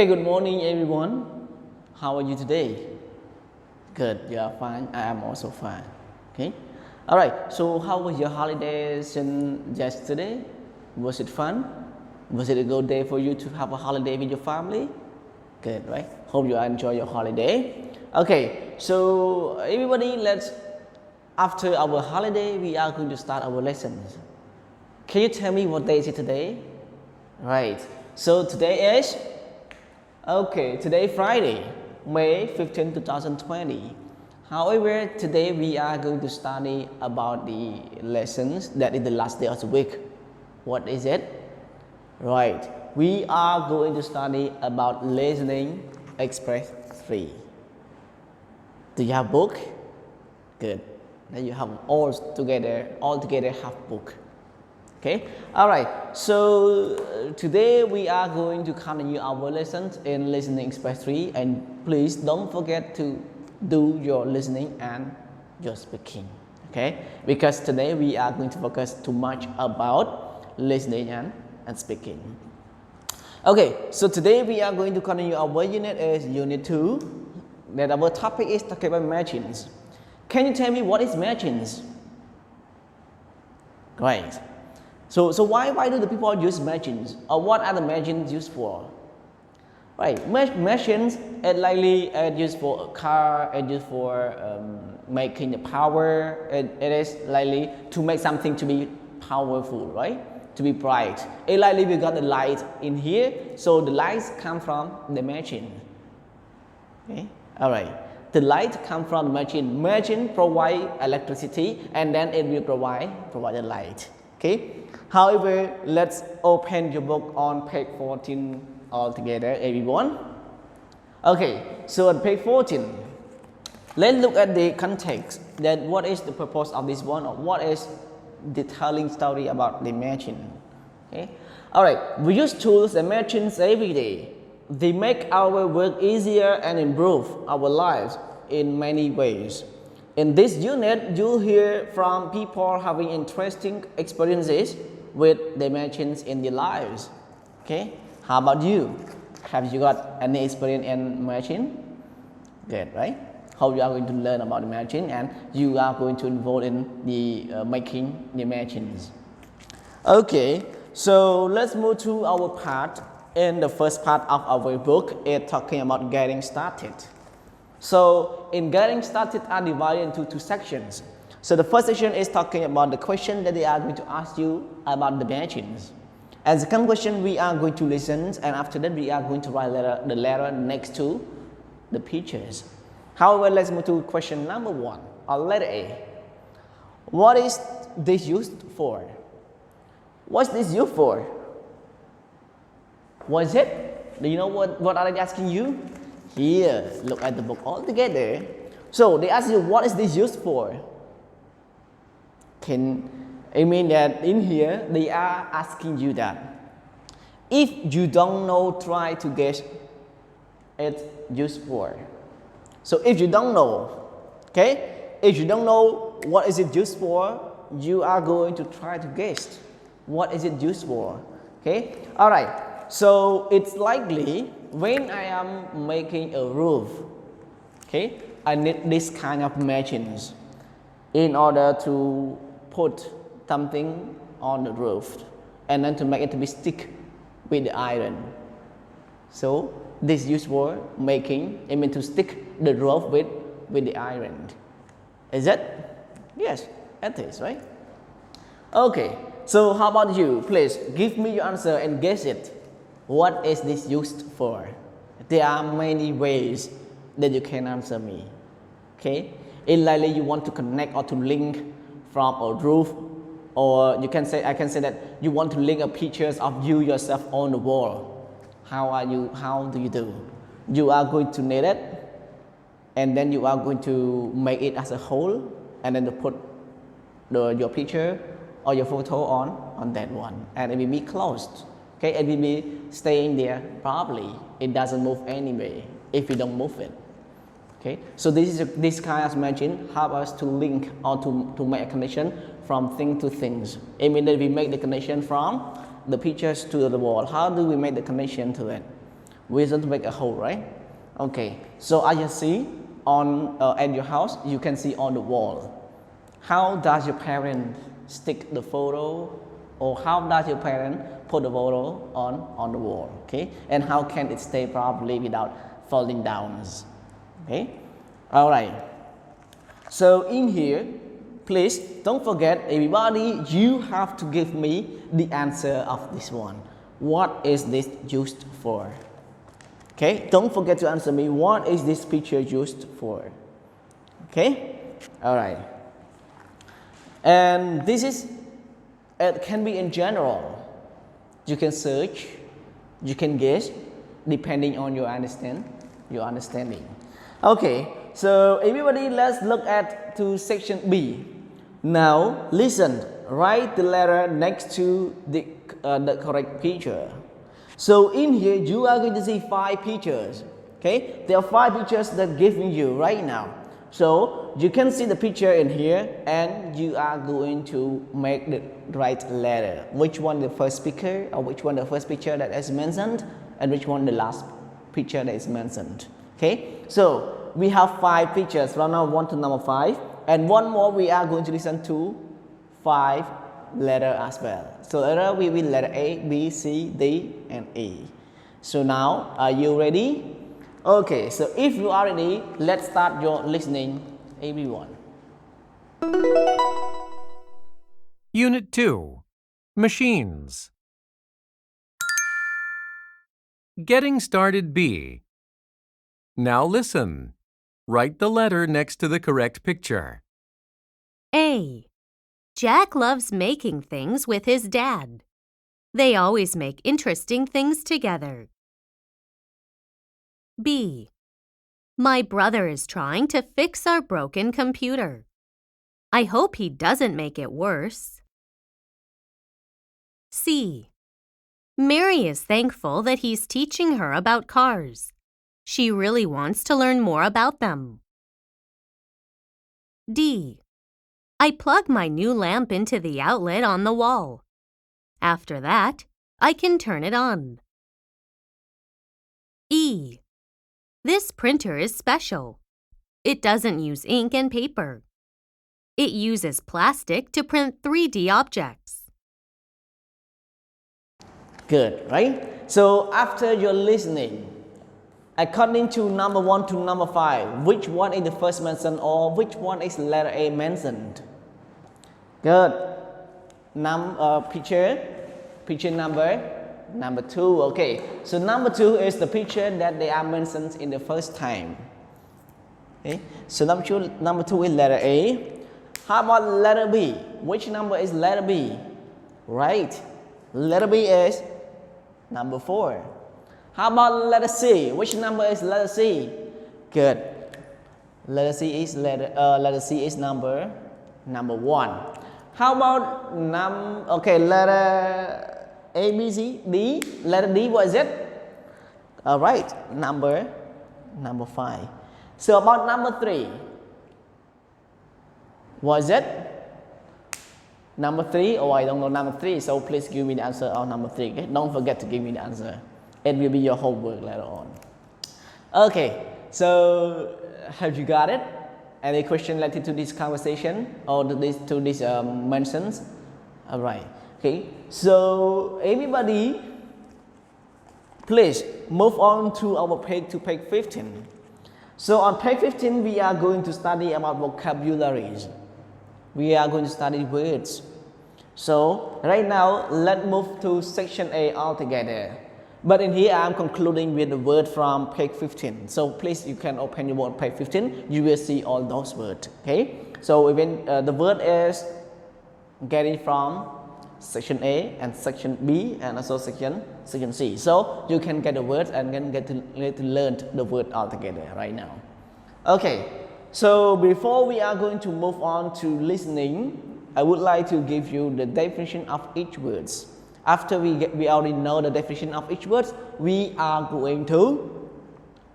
Okay, good morning everyone. How are you today? Good, you are fine. I am also fine. Okay. All right. So how was your holidays yesterday? Was it fun? Was it a good day for you to have a holiday with your family? Good, right? Hope you enjoy your holiday. Okay. So everybody, let's after our holiday we are going to start our lessons. Can you tell me what day is it today? Right. So today is today Friday, May 15, 2020. However, today we are going to study about the lessons that is the last day of the week. What is it? Right. We are going to study about listening express 3. Do you have book? Good. Then you have all together have book. Okay, all right. So today we are going to continue our lessons in listening express 3, and please don't forget to do your listening and your speaking. Okay, because today we are going to focus too much about listening and speaking. Okay, so today we are going to continue our unit is unit 2. That our topic is talking about machines. Can you tell me what is machines? Great. So why do the people use machines, or what are the machines used for? Right, machines are likely used for a car, it's used for making the power. It is likely to make something to be powerful, right? To be bright. It likely we got the light in here, so the lights come from the machine. Okay, all right. The light come from the machine. Machine provide electricity, and then it will provide the light. Okay. However, let's open your book on page 14 all together, everyone. Okay, so on page 14, let's look at the context. That what is the purpose of this one, or what is the telling story about the machine? Okay, all right. We use tools and machines every day. They make our work easier and improve our lives in many ways. In this unit, you'll hear from people having interesting experiences with the machines in their lives. Okay, how about you? Have you got any experience in machine? Good, right? How you are going to learn about the machine, and you are going to involve in the making the machines. Okay, so let's move to our part. In the first part of our book, it's talking about getting started. So in getting started are divided into 2 sections. So the first section is talking about the question that they are going to ask you about the machines. And the second question we are going to listen, and after that we are going to write the letter next to the pictures. However, let's move to question number 1, or letter A. What is this used for? What's this used for? What is it? Do you know what are they asking you? Here, look at the book all together. So they ask you, what is this used for? I mean that in here they are asking you that if you don't know, try to guess it's used for. So if you don't know, okay, if you don't know what is it used for, you are going to try to guess what is it used for. Okay, all right. So it's likely when I am making a roof, okay, I need this kind of machines in order to put something on the roof, and then to make it to be stick with the iron. So this used for making, to stick the roof with the iron. Is it? Yes, it is, right? Okay, so how about you? Please give me your answer and guess it. What is this used for? There are many ways that you can answer me. Okay, in likely you want to connect or to link from a roof, or I can say that you want to link a pictures of you yourself on the wall. How do you do? You are going to knit it, and then you are going to make it as a whole, and then to put your picture or your photo on that one, and it will be closed. Okay, it will be staying there properly. It doesn't move anyway if you don't move it. Okay, so this kind of machine help us to link or to make a connection from thing to things. It means that we make the connection from the pictures to the wall. How do we make the connection to it? reason to make a hole, right? Okay, so as you see on at your house, you can see on the wall. How does your parent stick the photo, or how does your parent put the photo on the wall? Okay, and how can it stay properly without falling down? Okay, all right. So in here, please don't forget, everybody, you have to give me the answer of this one. What is this used for? Okay, don't forget to answer me. What is this picture used for? Okay, all right. And this is, it can be in general. You can search, you can guess, depending on your understanding. Okay, so everybody, let's look at to section B. Now listen, write the letter next to the correct picture. So in here you are going to see 5 pictures. Okay, there are 5 pictures that giving you right now. So you can see the picture in here, and you are going to make the right letter. Which one the first picture, or which one the first picture that is mentioned, and which one the last picture that is mentioned. Okay, so we have 5 pictures from now 1 to number 5, and one more we are going to listen to 5 letter as well. So letter we will letter A, B, C, D, and E. So now, are you ready? Okay, so if you are ready, let's start your listening, everyone. Unit 2, Machines. Getting started B. Now listen. Write the letter next to the correct picture. A. Jack loves making things with his dad. They always make interesting things together. B. My brother is trying to fix our broken computer. I hope he doesn't make it worse. C. Mary is thankful that he's teaching her about cars. She really wants to learn more about them. D. I plug my new lamp into the outlet on the wall. After that, I can turn it on. E. This printer is special. It doesn't use ink and paper. It uses plastic to print 3D objects. Good, right? So after you're listening, according to number 1 to number 5, which one is the first mentioned, or which one is letter A mentioned? Good. Picture number 2. Okay, so number 2 is the picture that they are mentioned in the first time. Okay, so number 2 is letter A. How about letter B? Which number is letter B? Right, letter B is number 4. How about letter C? Which number is letter C? Good. Letter C is number 1. How about letter A, B, C, D? Letter D, what is it? All right, number 5. So about number 3, what is it? Number 3? Oh, I don't know number 3. So please give me the answer of number 3. Okay? Don't forget to give me the answer. It will be your homework later on. Okay, so have you got it? Any question related to this conversation or to these mentions? All right. Okay. So everybody, please move on to our page 15. So on page 15, we are going to study about vocabularies. We are going to study words. So right now, let's move to section A altogether. But in here, I'm concluding with the word from page 15. So please, you can open your word page 15. You will see all those words. Okay. So even the word is getting from section A and section B and also section C. So you can get the words and then get to learn the word altogether right now. Okay. So before we are going to move on to listening, I would like to give you the definition of each words. After we already know the definition of each word, we are going to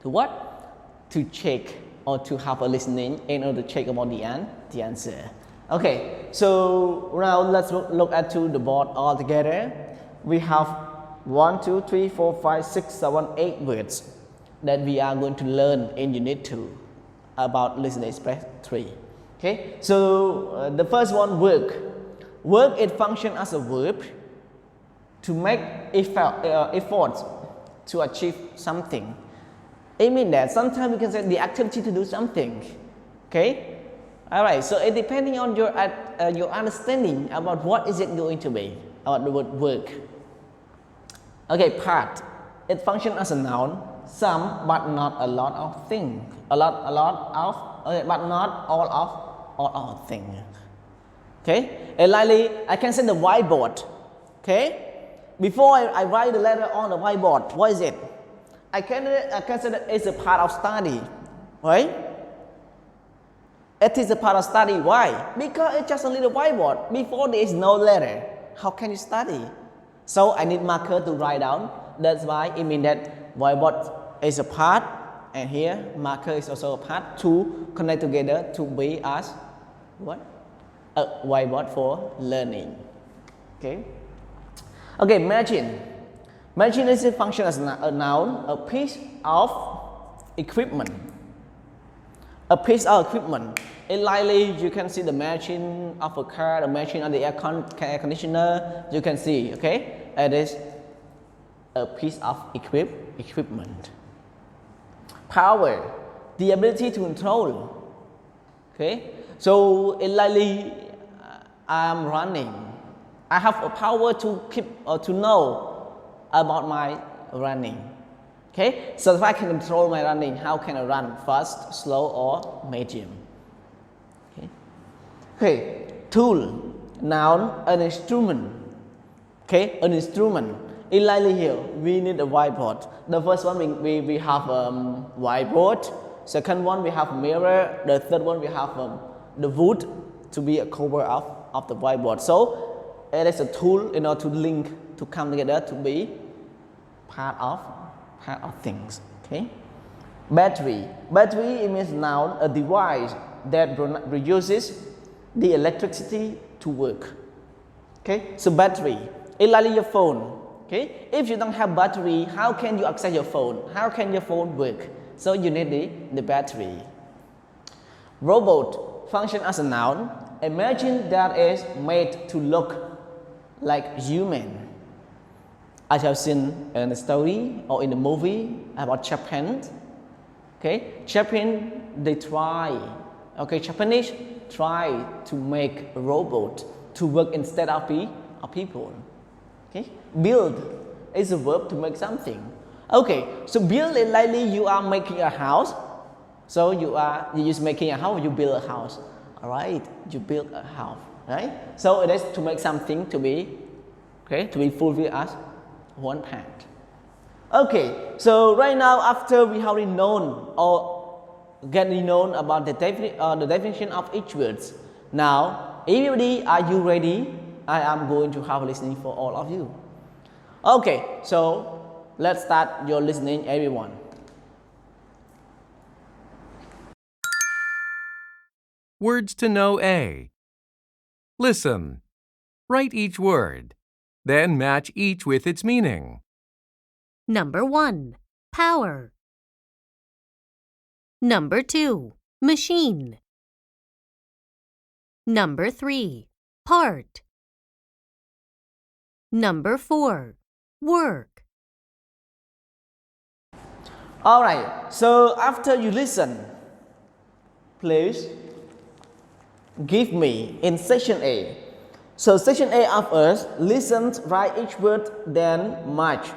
what? To check or to have a listening in order to check about the answer. Okay, so now let's look at the board all together. We have 1, 2, 3, 4, 5, 6, 7, 8 words that we are going to learn in Unit 2 about Listening Express 3. Okay, so the first one, work. Work, it functions as a verb to make efforts to achieve something. It means that sometimes we can say the activity to do something. Okay, all right. So it depending on your understanding about what is it going to be about the word work. Okay, part. It functions as a noun. Some, but not a lot of things. A lot of. Okay, but not all of things. Okay, and likely I can say the whiteboard. Okay. Before I write the letter on the whiteboard, what is it? I can say that it's a part of study, right? It is a part of study. Why? Because it's just a little whiteboard. Before there is no letter, how can you study? So I need marker to write down. That's why it means that whiteboard is a part, and here marker is also a part to connect together to be as what? A whiteboard for learning. Okay. Okay, machine. Machine is a function as a noun, a piece of equipment. A piece of equipment. In likely you can see the machine of a car, the machine of the air conditioner. You can see, okay, it is a piece of equipment. Power, the ability to control. Okay, so in likely I'm running. I have a power to keep or to know about my running. Okay, so if I can control my running, how can I run? Fast, slow, or medium? Okay, tool, noun, an instrument. Okay, an instrument. In likely here, we need a whiteboard. The first one we have whiteboard. Second one we have a mirror. The third one we have the wood to be a cover of the whiteboard. So it is a tool in order to link, to come together, to be part of things. Okay. Battery. Battery, it means noun, a device that produces the electricity to work. Okay. So battery. It's like your phone. Okay. If you don't have battery, how can you access your phone? How can your phone work? So you need the battery. Robot function as a noun. A machine that is made to look like human. I have seen in the story or in the movie about Japan. Okay, Japan they try. Okay, Japanese try to make a robot to work instead of people. Okay, build is a verb to make something. Okay, so build is likely you are making a house. So you just making a house. You build a house. All right, you build a house. Right? So it is to make something to be, okay, to be fulfilled as one part. Okay, so right now after we have already known or getting known about the definition of each words, now everybody, are you ready? I am going to have listening for all of you. Okay, so let's start your listening, everyone. Words to know A. Listen. Write each word. Then match each with its meaning. Number 1, power. Number 2, machine. Number 3, part. Number 4, work. All right, so after you listen, please give me in section A. So section A of us, listen, write each word, then match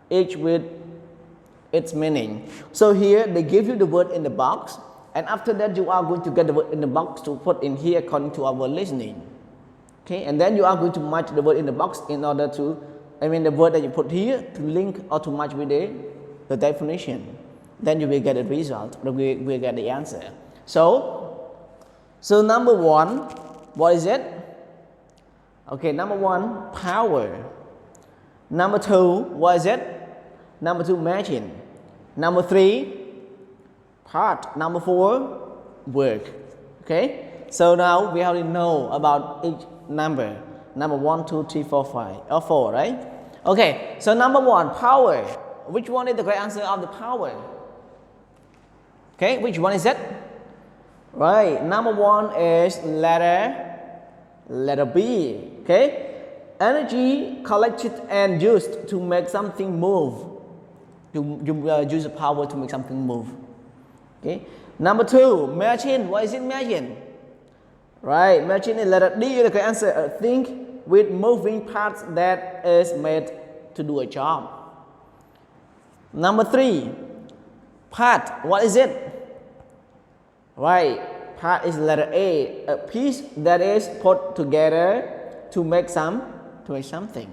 each with its meaning. So here they give you the word in the box, and after that you are going to get the word in the box to put in here according to our listening. Okay, and then you are going to match the word in the box in order to, the word that you put here to link or to match with the definition. Then you will get a result, we will get the answer. So number 1, what is it? Okay, number 1, power. Number 2, what is it? Number 2, machine. Number 3, part. Number 4, work. Okay, so now we already know about each number. Number 1, 2, 3, 4, 5, or 4, right? Okay, so number one, power. Which one is the correct answer of the power? Okay, which one is it? Right, number one is letter B. Okay, energy collected and used to make something move. You use the power to make something move. Okay, number two, machine. What is it, machine? Right, machine is letter D is the correct answer. A thing with moving parts that is made to do a job. Number three, part. What is it? Right, part is letter A. A piece that is put together to make something.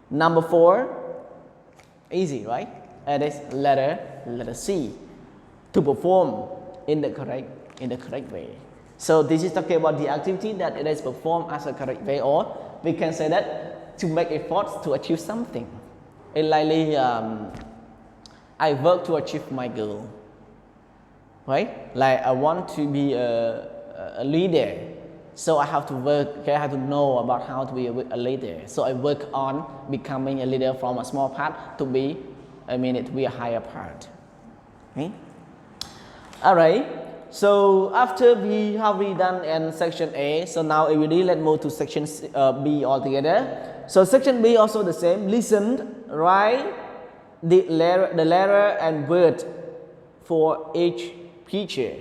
Number four, easy, right? It is letter C. To perform in the correct way. So this is talking about the activity that it is performed as a correct way, or we can say that to make efforts to achieve something. It likely I work to achieve my goal. Right? Like I want to be a leader, so I have to work. Okay, I have to know about how to be a leader. So I work on becoming a leader from a small part to be a higher part. Okay? All right. So after we have done in section A, so now everybody let's move to section B altogether. So section B also the same. Listen, write the letter and word for each picture.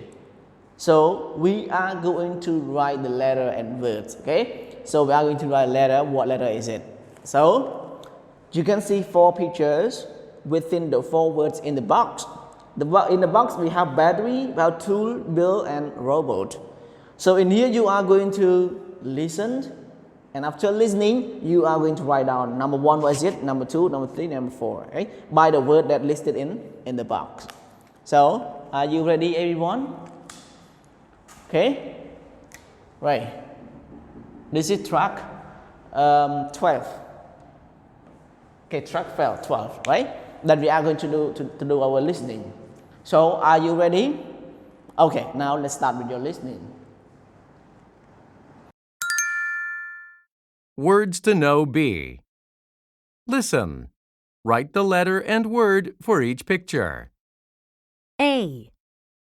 So we are going to write the letter and words. Okay. So we are going to write letter. What letter is it? So you can see 4 pictures within the 4 words in the box. In the box we have battery, we have tool, bill, and robot. So in here you are going to listen, and after listening you are going to write down number 1 what is it, number 2, number 3, number 4, okay? By the word that listed in the box. So are you ready, everyone? Okay, right. This is track 12. Okay, track 12, right? That we are going to do our listening. So are you ready? Okay, now let's start with your listening. Words to know B. Listen. Write the letter and word for each picture. A.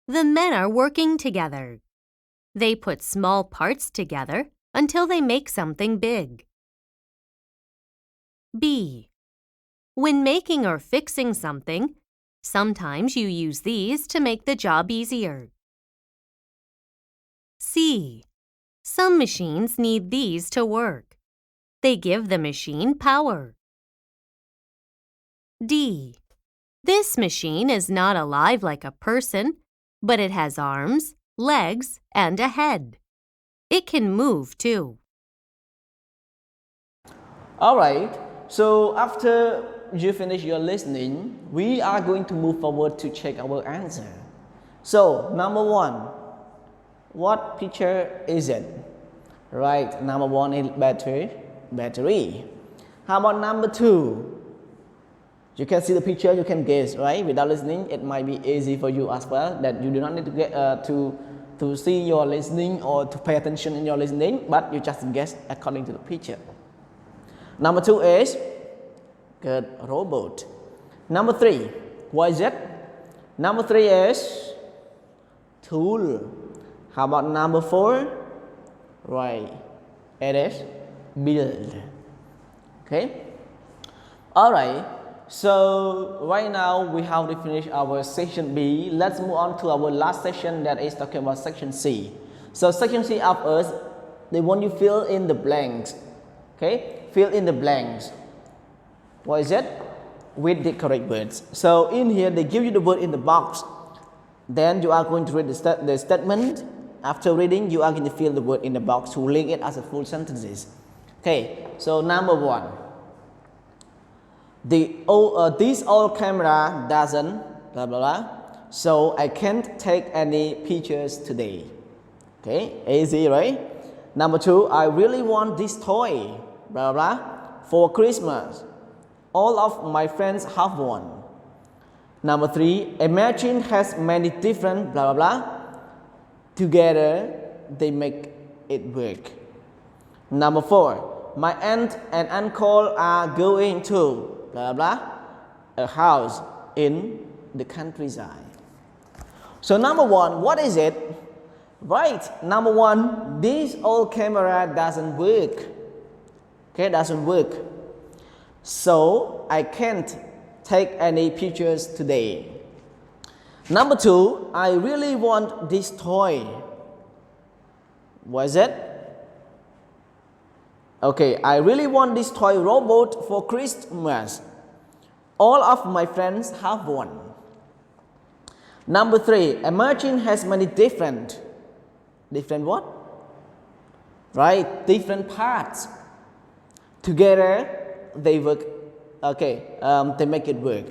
The men are working together. They put small parts together until they make something big. B. When making or fixing something, sometimes you use these to make the job easier. C. Some machines need these to work. They give the machine power. D. This machine is not alive like a person, but it has arms, legs, and a head. It can move too. All right, so after you finish your listening, we are going to move forward to check our answer. So number 1, what picture is it? Right, number 1 is battery. How about number 2? You can see the picture, you can guess, right? Without listening, it might be easy for you as well, that you do not need to get to see your listening or to pay attention in your listening, but you just guess according to the picture. Number 2 is good, robot. Number 3, what is it? Number 3 is tool. How about number 4? Right, it is build. Okay. All right. So right now we have to finish our section B. Let's move on to our last section, that is talking about section C. So section C of us, they want you to fill in the blanks. Okay, fill in the blanks. What is it? With the correct words. So in here they give you the word in the box. Then you are going to read the statement. After reading, you are going to fill the word in the box to link it as a full sentences. Okay, so number 1. This old camera doesn't blah blah blah, so I can't take any pictures today. Okay, easy, right? Number 2, I really want this toy blah blah for Christmas. All of my friends have one. Number 3, a machine has many different blah blah blah. Together they make it work. Number 4, my aunt and uncle are going to blah blah a house in the countryside. So number one, what is it? Right, number one, this old camera doesn't work. Okay, doesn't work. So I can't take any pictures today. Number two, I really want this toy. What is it? Okay, I really want this toy robot for Christmas. All of my friends have one. Number three, a machine has many different what? Right, different parts. Together they work. Okay, they make it work.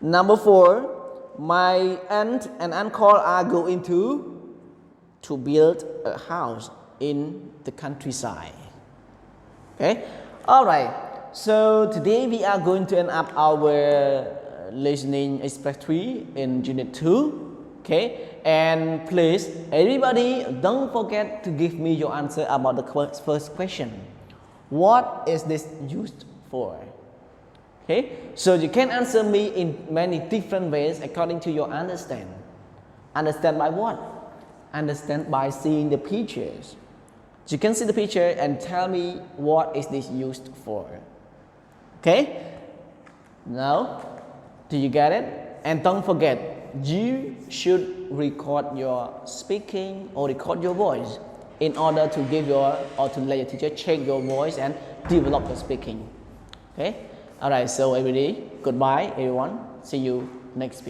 Number four, my aunt and uncle are going to build a house in the countryside. Okay, all right. So today we are going to end up our listening express 3 in unit 2. Okay, and please everybody don't forget to give me your answer about the first question. What is this used for? Okay, so you can answer me in many different ways according to your understand. Understand by what? Understand by seeing the pictures. You can see the picture and tell me what is this used for. Okay? Now, do you get it? And don't forget, you should record your speaking or record your voice in order to give your or to let your teacher check your voice and develop your speaking. Okay? Alright, so everybody, goodbye everyone. See you next week.